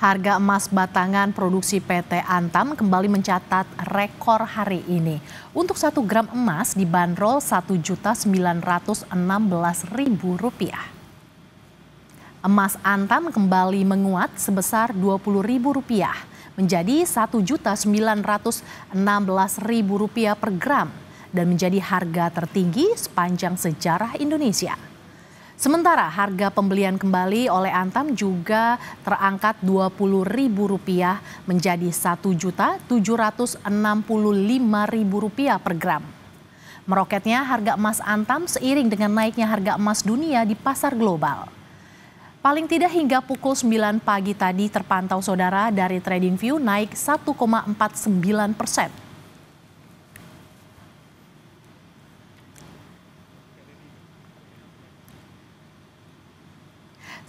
Harga emas batangan produksi PT Antam kembali mencatat rekor hari ini. Untuk 1 gram emas dibanderol Rp1.916.000. Emas Antam kembali menguat sebesar Rp20.000 menjadi Rp1.916.000 per gram dan menjadi harga tertinggi sepanjang sejarah Indonesia. Sementara harga pembelian kembali oleh Antam juga terangkat Rp20.000 menjadi Rp1.765.000 per gram. Meroketnya harga emas Antam seiring dengan naiknya harga emas dunia di pasar global. Paling tidak hingga pukul 9 pagi tadi terpantau saudara dari TradingView naik 1,49%.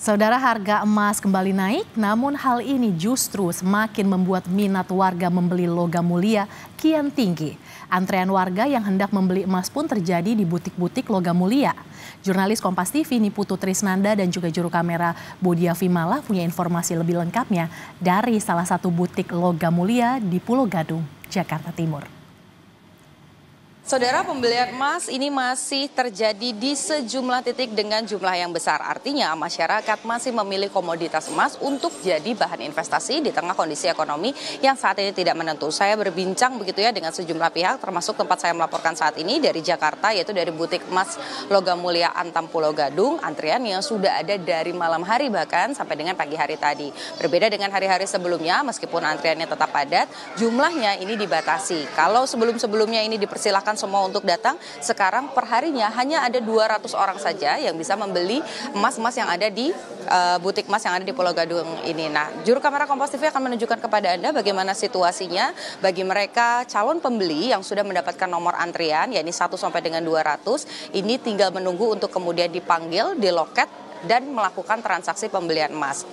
Saudara, harga emas kembali naik, namun hal ini justru semakin membuat minat warga membeli logam mulia kian tinggi. Antrean warga yang hendak membeli emas pun terjadi di butik-butik logam mulia. Jurnalis Kompas TV Niputu Trisnanda dan juga juru kamera Bodia Vimala punya informasi lebih lengkapnya dari salah satu butik logam mulia di Pulau Gadung, Jakarta Timur. Saudara, pembelian emas ini masih terjadi di sejumlah titik dengan jumlah yang besar. Artinya masyarakat masih memilih komoditas emas untuk jadi bahan investasi di tengah kondisi ekonomi yang saat ini tidak menentu. Saya berbincang begitu ya dengan sejumlah pihak termasuk tempat saya melaporkan saat ini dari Jakarta, yaitu dari butik emas logam mulia Antam Pulau Gadung. Antrian yang sudah ada dari malam hari bahkan sampai dengan pagi hari tadi. Berbeda dengan hari-hari sebelumnya, meskipun antriannya tetap padat, jumlahnya ini dibatasi. Kalau sebelum-sebelumnya ini dipersilakan semua untuk datang, sekarang perharinya hanya ada 200 orang saja yang bisa membeli emas-emas yang ada di butik emas yang ada di Pulau Gadung ini. Nah, juru kamera Kompas TV akan menunjukkan kepada Anda bagaimana situasinya bagi mereka calon pembeli yang sudah mendapatkan nomor antrian, yakni 1 sampai dengan 200, ini tinggal menunggu untuk kemudian dipanggil di loket dan melakukan transaksi pembelian emas.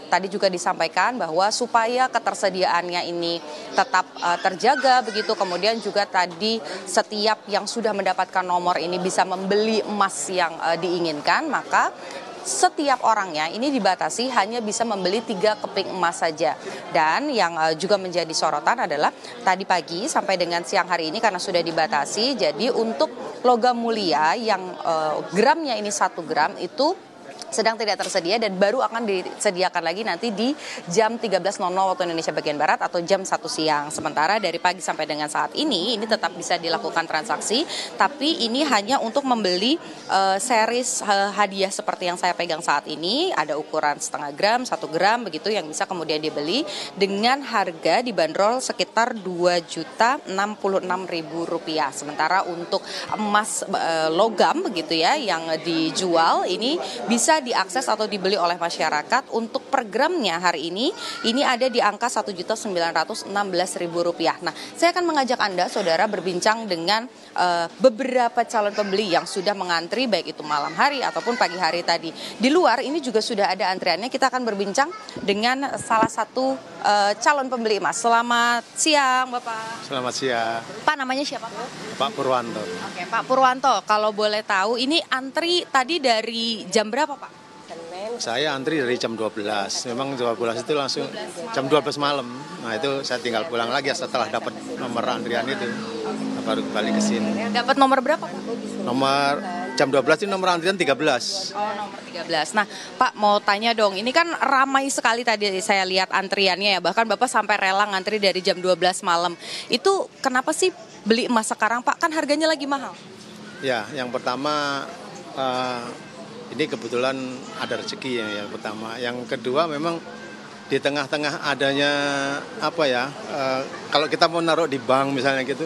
Tadi juga disampaikan bahwa supaya ketersediaannya ini tetap terjaga begitu, kemudian juga tadi setiap yang sudah mendapatkan nomor ini bisa membeli emas yang diinginkan, maka setiap orangnya ini dibatasi hanya bisa membeli 3 keping emas saja. Dan yang juga menjadi sorotan adalah tadi pagi sampai dengan siang hari ini karena sudah dibatasi, jadi untuk logam mulia yang gramnya ini 1 gram itu sedang tidak tersedia dan baru akan disediakan lagi nanti di jam 13.00 waktu Indonesia bagian Barat atau jam 1 siang. Sementara dari pagi sampai dengan saat ini tetap bisa dilakukan transaksi, tapi ini hanya untuk membeli series hadiah seperti yang saya pegang saat ini. Ada ukuran 0,5 gram, 1 gram begitu yang bisa kemudian dibeli dengan harga dibanderol sekitar Rp2.066.000. Sementara untuk emas logam begitu ya yang dijual ini bisa diakses atau dibeli oleh masyarakat untuk per gramnya hari ini ada di angka Rp1.916.000. Nah, saya akan mengajak Anda, saudara, berbincang dengan beberapa calon pembeli yang sudah mengantri baik itu malam hari ataupun pagi hari tadi. Di luar ini juga sudah ada antriannya. Kita akan berbincang dengan salah satu calon pembeli emas. Selamat siang, Bapak. Selamat siang. Pak, namanya siapa? Pak Purwanto. Oke, Pak Purwanto, kalau boleh tahu ini antri tadi dari jam berapa, Pak? Saya antri dari jam 12. Memang 12 itu langsung jam 12 malam. Nah, itu saya tinggal pulang lagi setelah dapat nomor antrian itu. Baru kembali ke sini. Dapat nomor berapa, Pak? Nomor jam 12 itu nomor antrian 13. Oh, nomor 13. Nah, Pak mau tanya dong, ini kan ramai sekali tadi saya lihat antriannya ya. Bahkan Bapak sampai rela ngantri dari jam 12 malam. Itu kenapa sih beli emas sekarang, Pak? Kan harganya lagi mahal. Ya, yang pertama ini kebetulan ada rezeki yang pertama. Yang kedua memang di tengah-tengah adanya kalau kita mau naruh di bank misalnya gitu,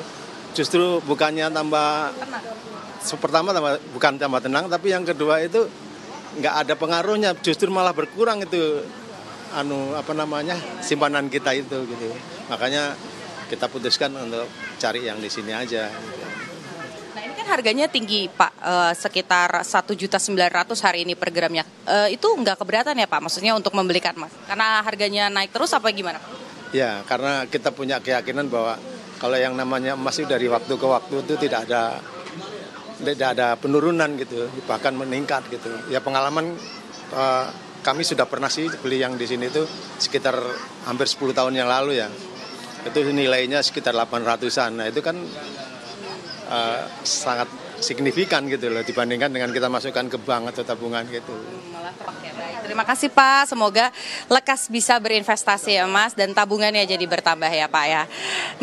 justru bukannya tambah tenang. Pertama bukan tambah tenang, tapi yang kedua itu nggak ada pengaruhnya, justru malah berkurang itu simpanan kita itu gitu. Makanya kita putuskan untuk cari yang di sini aja. Nah, ini kan harganya tinggi, Pak, sekitar Rp1.900.000 hari ini per gramnya. Itu nggak keberatan ya, Pak? Maksudnya untuk membelikan emas? Karena harganya naik terus apa gimana, Pak? Ya, karena kita punya keyakinan bahwa kalau yang namanya emas itu dari waktu ke waktu itu tidak ada penurunan gitu, bahkan meningkat gitu. Ya pengalaman kami sudah pernah sih beli yang di sini itu sekitar hampir 10 tahun yang lalu ya. Itu nilainya sekitar 800-an. Nah itu kan sangat signifikan gitu loh dibandingkan dengan kita masukkan ke bank atau tabungan gitu. Malah terpakai. Baik, terima kasih Pak. Semoga lekas bisa berinvestasi ya Mas dan tabungannya jadi bertambah ya Pak ya.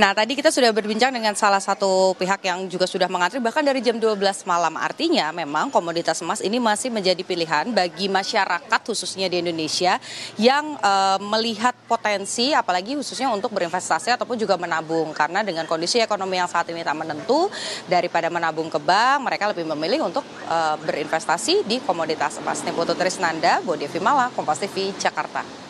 Nah tadi kita sudah berbincang dengan salah satu pihak yang juga sudah mengantri bahkan dari jam 12 malam. Artinya memang komoditas emas ini masih menjadi pilihan bagi masyarakat khususnya di Indonesia yang melihat potensi apalagi khususnya untuk berinvestasi ataupun juga menabung. Karena dengan kondisi ekonomi yang saat ini tak menentu daripada menabung ke bank, mereka lebih memilih untuk berinvestasi di komoditas emas. Putu Trisnanda, Bodi Vimala, Kompas TV, Jakarta.